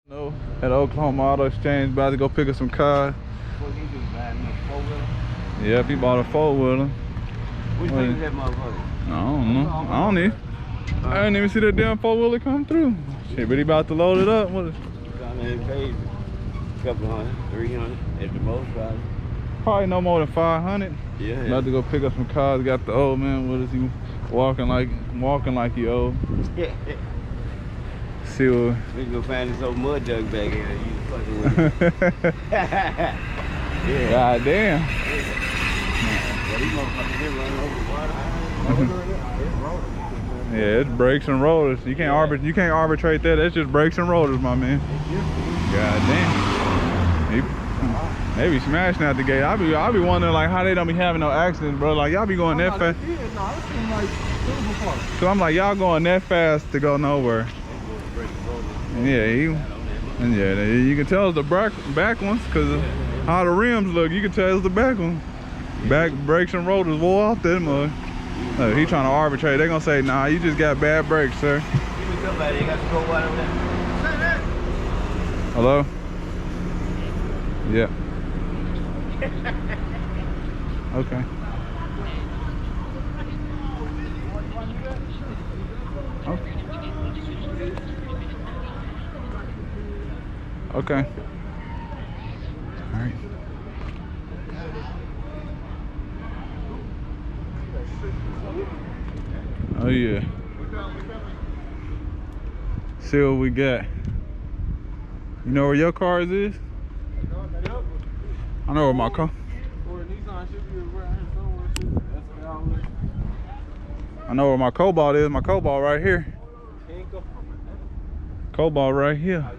No, at Oklahoma Auto Exchange, about to go pick up some cars. What he do, buying a four-wheeler? Yep, he bought a four-wheeler. What you think of that motherfucker? I don't know. I didn't even see that damn four-wheeler come through. Shit, but he about to load it up. What is Down there paid a couple hundred, 300 at the most probably. Probably no more than 500. Yeah. About to go pick up some cars. Got the old man with us. He walking like he old. See what We can go find this old mud jug back here. You fucking with it. Yeah. God damn. Yeah, these motherfuckers been running over water. Yeah, it's brakes and rotors. You can't arbitrate that. That's just brakes and rotors, my man. God damn. They be smashing out the gate. I be wondering like how they don't be having no accidents, bro. Like y'all be going that fast. So I'm like, y'all going that fast to go nowhere. Yeah, you can tell it's the back ones because how the rims look. You can tell it's the back one. Back brakes and rotors wore off that mug. He trying to arbitrate. They gonna say, nah, you just got bad brakes, sir. Somebody got to go water over there. Hello? Yeah. Okay. Okay. All right. Oh yeah. See what we got. You know where your cars is? I know where my car. I know where my Cobalt is. My Cobalt right here. Cobalt right here.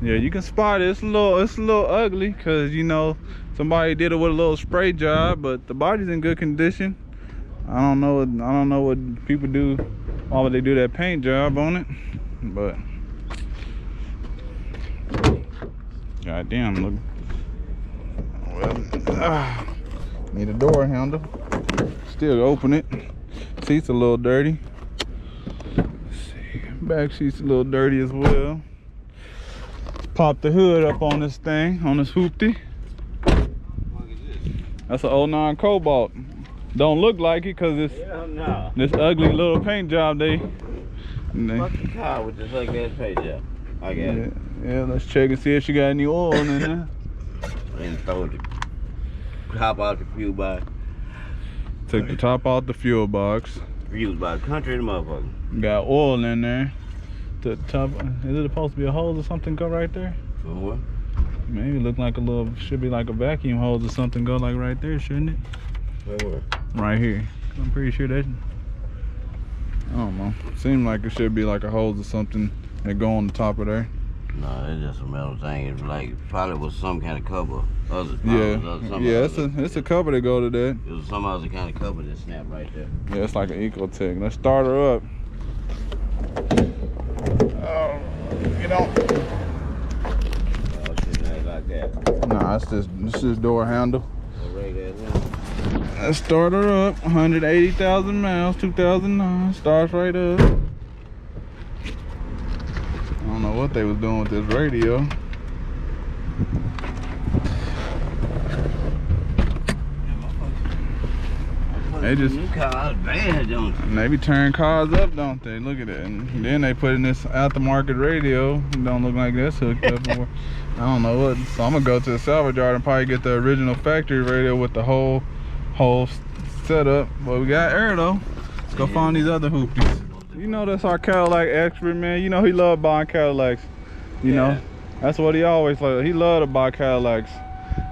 Yeah, you can spot it. It's a little ugly because you know somebody did it with a little spray job, but the body's in good condition. I don't know what people do. Why would they do that paint job on it? But goddamn, look. Well, need a door handle. Still open it. Seat's a little dirty. Let's see. Back seat's a little dirty as well. Pop the hood up on this thing, on this hoopty. That's an 09 Cobalt. Don't look like it because it's this ugly little paint job they Fuck the car with this ugly ass paint job. I got it. Yeah, let's check and see if she got any oil in there. And throw the top out the fuel box. Took the top out the fuel box. Fused by the country and the motherfucker. Got oil in there. The top, is it supposed to be a hose or something go right there? For what? Maybe look like should be like a vacuum hose or something go like right there, shouldn't it? For what? Right here. I'm pretty sure that, I don't know. Seemed like it should be like a hose or something that go on the top of there. No, it's just a metal thing. It's like probably was some kind of cover. It's a cover that go to that. It was some other kind of cover that snapped right there. Yeah, it's like an Ecotech. Let's start her up. Oh, you know. Oh shit, ain't like that. Nah, it's just door handle. Right. Let's start her up. 180,000 miles, 2009. Starts right up. I don't know what they was doing with this radio. They be tearing cars up, don't they? Look at it. And then they put in this aftermarket radio. It don't look like that's hooked up. I don't know what. So I'm gonna go to the salvage yard and probably get the original factory radio with the whole setup. But we got air though. Let's go find these other hoopies. You know that's our Cadillac expert, man. You know he loved buying Cadillacs. You know, that's what he always loved. He loved to buy Cadillacs.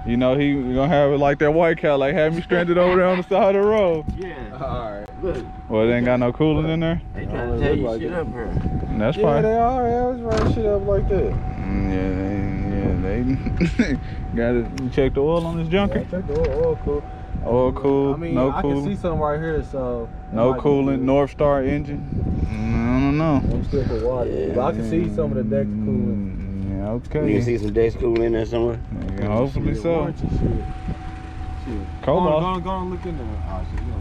You know, he gonna have it like that white Cadillac, have me stranded over there on the side of the road. Yeah. Alright, look. Well, it ain't got no cooling in there? They trying to tell you shit up here. And that's fine. They are. They always run shit up like that. They got it. You check the oil on this junker? Yeah, check the oil cool. Oil cool, I mean, no I coolant. can see something right here, so. No coolant, North Star engine. I don't know. I'm still for water. Yeah. But I can see some of the decks cooling. Yeah, okay. You can see some decks cooling in there somewhere? Yeah, hopefully so. Cobalt. Go and look in there. Oh, shit, you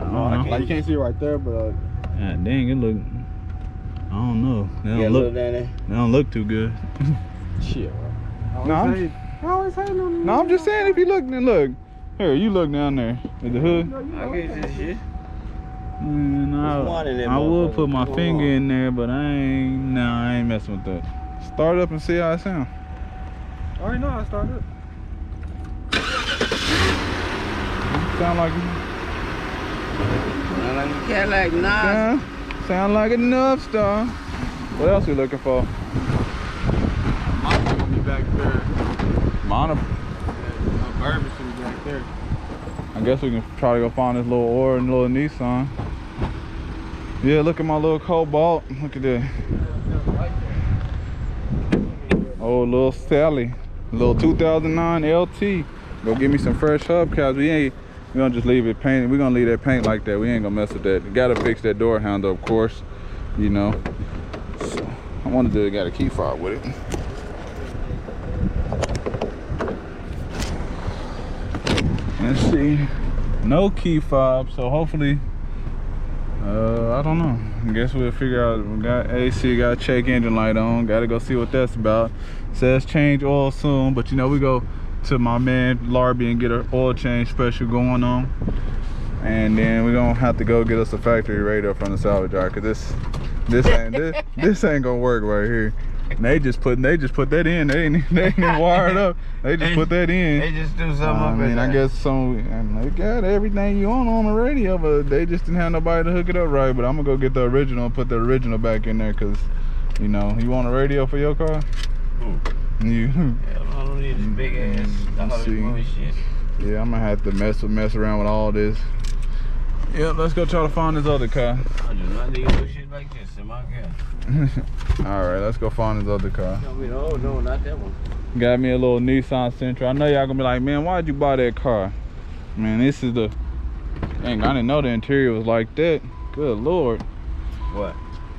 I don't know. Like, you can't see it right there, but. God dang, it look. don't know. You got look down there? They don't look too good. Shit. No, I'm just saying if you look, then look. Here, you look down there at the hood. I get this shit. I would put my finger in there, but I ain't messing with that. Start it up and see how it sounds. I already know how to start it. Sound like a Cadillac, nah. Sound like a North Star. What else we looking for? Mine gonna be back there. Mono. Bourbon should be back there. I guess we can try to go find this little Aura and little Nissan. Yeah, look at my little Cobalt. Look at that. Oh, little Sally. Little 2009 LT. Go get me some fresh hubcaps. We gonna just leave it painted. We gonna leave that paint like that. We ain't gonna mess with that. You gotta fix that door handle, of course. You know. So, I wanted to got a key fob with it. Let's see. No key fob, so hopefully, I don't know. I guess we'll figure out. We got AC, got check engine light on. Gotta go see what that's about. Says change oil soon, but you know, we go to my man Larby and get an oil change special going on. And then we're gonna have to go get us a factory radio from the salvage yard, cause this ain't gonna work right here. And they just put that in. They ain't even wired up. They just put that in. They just do something up in I guess they got everything you want on the radio, but they just didn't have nobody to hook it up right. But I'm gonna go get the original and put the original back in there, cause you know, you want a radio for your car? You. Yeah, I don't need this big ass shit. Yeah, I'm gonna have to mess around with all this. Yep, let's go try to find this other car. I do not need no shit like this in my car. Alright, let's go find this other car. Oh, no, not that one. Got me a little Nissan Sentra. I know y'all gonna be like, man, why'd you buy that car? Man, this is the... Dang, I didn't know the interior was like that. Good Lord. What?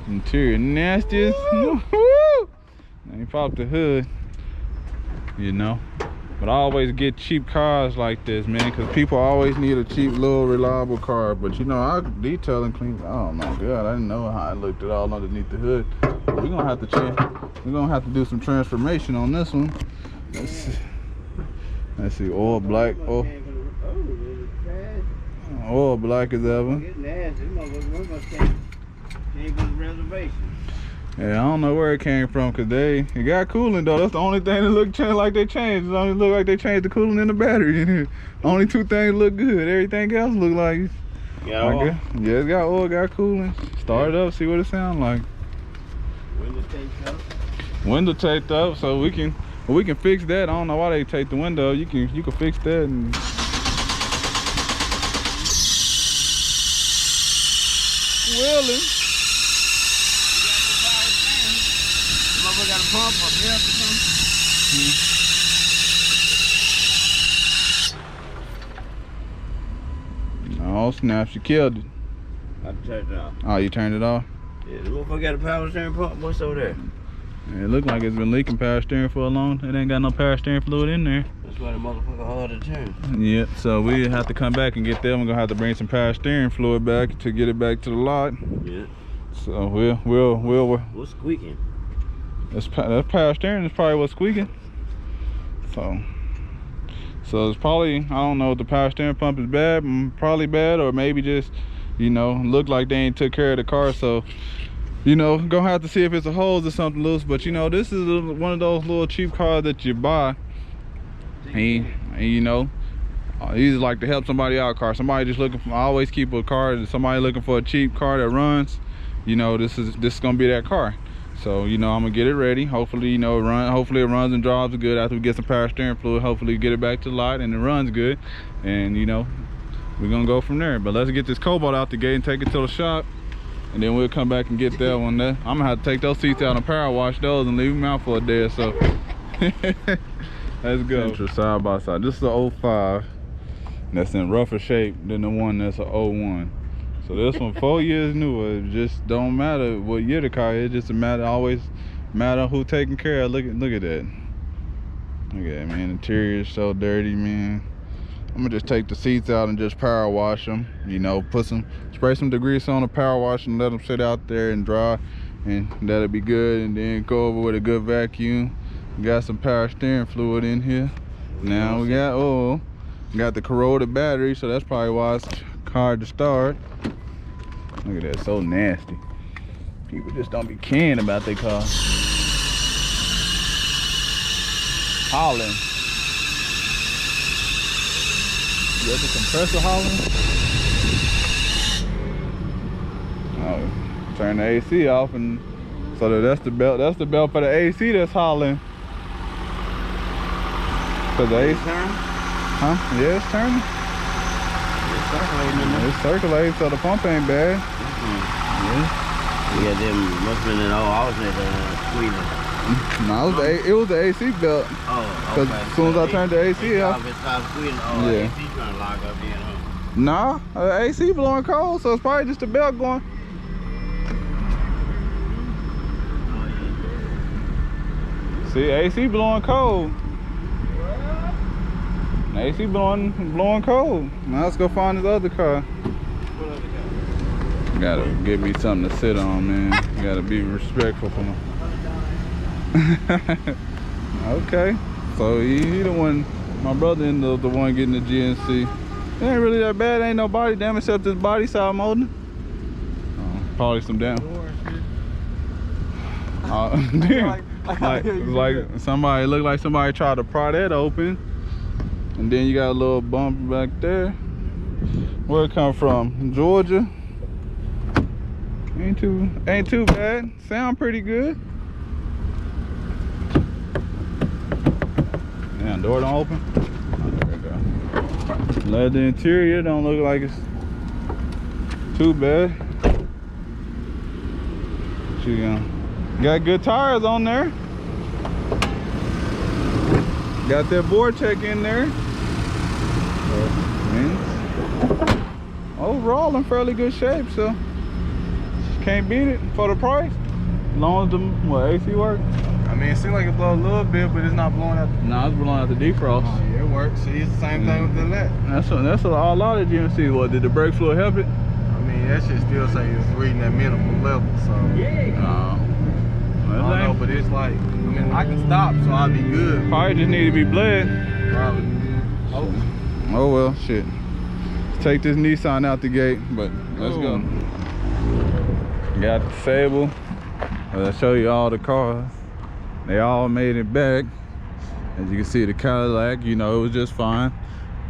Interior nastiest. Ain't popped the hood. You know? But I always get cheap cars like this, man, because people always need a cheap, little, reliable car. But you know, I detail and clean. Oh my God, I didn't know how it looked at all underneath the hood. We're gonna have to change. We're gonna have to do some transformation on this one. Let's see. Let's see. Oil black. Oil black as ever. Yeah, I don't know where it came from, cause it got cooling though. That's the only thing that looked like they changed. It only look like they changed the cooling and the battery in here. Only two things look good. Everything else look like. Got oil? Yeah, it's got oil, got cooling. Start it up, see what it sounds like. Window taped up. Window taped up, so we can fix that. I don't know why they take the window. You can fix that and. Willing. Got a pump up here or something? Oh snap, she killed it. I turned it off. Oh, you turned it off? Yeah, the motherfucker got a power steering pump. What's over there? Yeah, it looked like it's been leaking power steering for a long time. It ain't got no power steering fluid in there. That's why the motherfucker hard to turn. Yeah, so we have to come back and get them. We're gonna have to bring some power steering fluid back to get it back to the lot. Yeah. So we'll What's squeaking? That power steering is probably what's squeaking. So it's probably, I don't know if the power steering pump is bad, probably bad, or maybe just, you know, look like they ain't took care of the car. So, you know, gonna have to see if it's a hose or something loose. But you know, this is one of those little cheap cars that you buy, and you know, you just like to help somebody out. Car, somebody just looking for. I always keep a car. Somebody looking for a cheap car that runs. You know, this is gonna be that car. So, you know, I'm gonna get it ready. Hopefully, you know, hopefully it runs and drives good after we get some power steering fluid. Hopefully get it back to the lot and it runs good. And, you know, we're gonna go from there. But let's get this Cobalt out the gate and take it to the shop. And then we'll come back and get that one there. I'm gonna have to take those seats out and power wash those and leave them out for a day or so. Let's go. Sentra side by side. This is a 05. That's in rougher shape than the one that's a 01. So this one 4 years newer. It just don't matter what year the car is. Just always matter who taking care of. Look at that. Look at that, man. Interior is so dirty, man. I'm gonna just take the seats out and just power wash them. You know, spray some degreaser on the power wash and let them sit out there and dry. and that'll be good. And then go over with a good vacuum. Got some power steering fluid in here. Now we got oil. Got the corroded battery, so that's probably why it's hard to start. Look at that, so nasty. People just don't be caring about their car. Howling. You got the compressor howling? Oh, turn the AC off, and so that's the belt. That's the belt for the AC that's howling. Cause the AC, huh? Yeah, it's turning. It's circulating, so the pump ain't bad. Yeah. Yeah, them must have been an old alternator squeezing. No, it was the AC belt. Oh, Cause okay. as soon as I turned the AC off. It stopped squeezing. Oh, Yeah. AC trying to lock up in, huh? Nah, the AC blowing cold, so it's probably just the belt going. See, AC blowing cold. AC blowing cold. Now let's go find this other car. What other car? Gotta get me something to sit on, man. Gotta be respectful for my. Okay, so he the one. My brother ended up the one getting the GMC. It ain't really that bad. Ain't no body damage except this body side molding. Probably some damn. Like somebody looked like somebody tried to pry that open. And then you got a little bump back there. Where it come from? Georgia. Ain't too bad. Sound pretty good. Damn, door don't open. Oh, there we go. Leather interior don't look like it's too bad. Got good tires on there. Got that Vortec in there. Overall in fairly good shape, so can't beat it for the price. As long as the AC work. I mean, it seems like it blows a little bit, but it's not blowing out. No, it's blowing out the defrost. Oh, yeah, it works. See, it's the same thing with the LED. That's a lot of GMC. What, did the brake fluid help it? I mean, that shit still say it's reading at minimum level, so. Yeah. I don't know, but it's like, I mean, I can stop, so I'll be good. Probably just need to be bled. Probably. Oh well, shit. Let's take this Nissan out the gate, but let's go. Got the Sable. I'll show you all the cars. They all made it back. As you can see, the Cadillac, you know, it was just fine.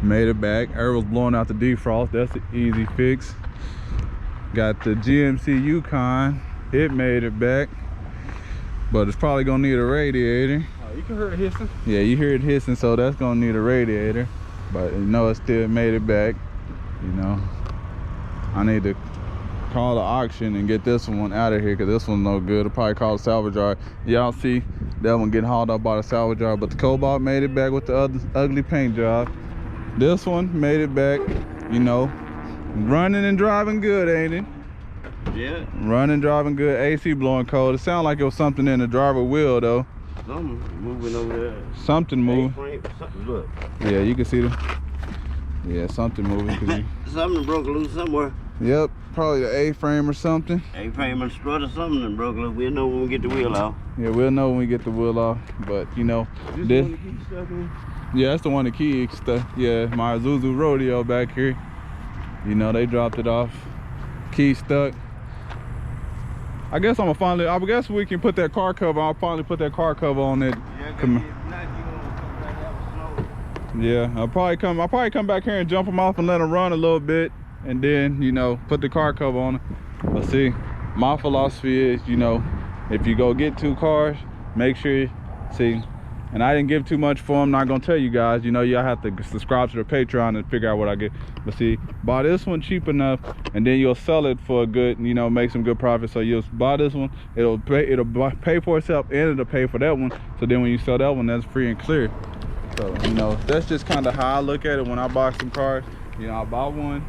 Made it back. Air was blowing out the defrost. That's an easy fix. Got the GMC Yukon. It made it back. But it's probably gonna need a radiator. Oh, you can hear it hissing. Yeah, you hear it hissing, so that's gonna need a radiator. But you know, it still made it back. You know, I need to call the auction and get this one out of here, because this one's no good. I'll probably call the salvage yard. Y'all see that one getting hauled up by the salvage yard, but the Cobalt made it back with the other ugly paint job. This one made it back, you know, running and driving good, ain't it? Yeah. Running, driving good. AC blowing cold. It sounded like it was something in the driver wheel though. Something moving over there. Something moving. Look. Yeah, you can see the. Yeah, something moving. Something broke loose somewhere. Yep, probably the A-frame or something. A-frame or strut or something that broke loose. We'll know when we get the wheel off. Yeah, we'll know when we get the wheel off. But you know, this. Yeah, that's the one the key stuff. Yeah, my Zuzu Rodeo back here. You know, they dropped it off. Key stuck. I guess I guess we can put that car cover. I'll finally put that car cover on it. Yeah, I'll probably come back here and jump them off and let them run a little bit, and then, you know, put the car cover on it. But see, my philosophy is, you know, if you go get two cars, make sure, see, and I didn't give too much for them. Not gonna tell you guys, you know, y'all have to subscribe to the Patreon and figure out what I get. But see, buy this one cheap enough, and then you'll sell it for a good, you know, make some good profit. So you'll buy this one, it'll pay for itself, and it'll pay for that one. So then when you sell that one, that's free and clear. So, you know, that's just kind of how I look at it when I buy some cars. You know, I'll buy one,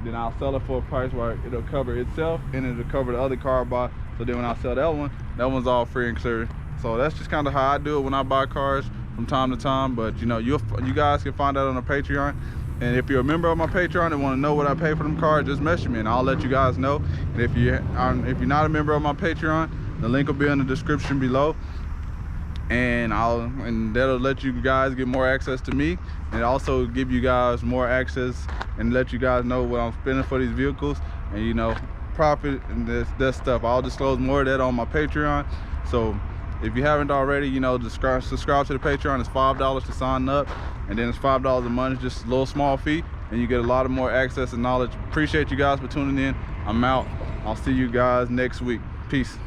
then I'll sell it for a price where it'll cover itself, and it'll cover the other car I buy. So then when I sell that one's all free and clear. So that's just kind of how I do it when I buy cars from time to time. But you know, you guys can find that on the Patreon. And if you're a member of my Patreon and want to know what I pay for them cars, just message me and I'll let you guys know. And if you're not a member of my Patreon, the link will be in the description below. And that'll let you guys get more access to me, and also give you guys more access and let you guys know what I'm spending for these vehicles, and you know, profit and that stuff. I'll disclose more of that on my Patreon. So if you haven't already, you know, subscribe to the Patreon. It's $5 to sign up, and then it's $5 a month. It's just a little small fee, and you get a lot of more access and knowledge. Appreciate you guys for tuning in. I'm out. I'll see you guys next week. Peace.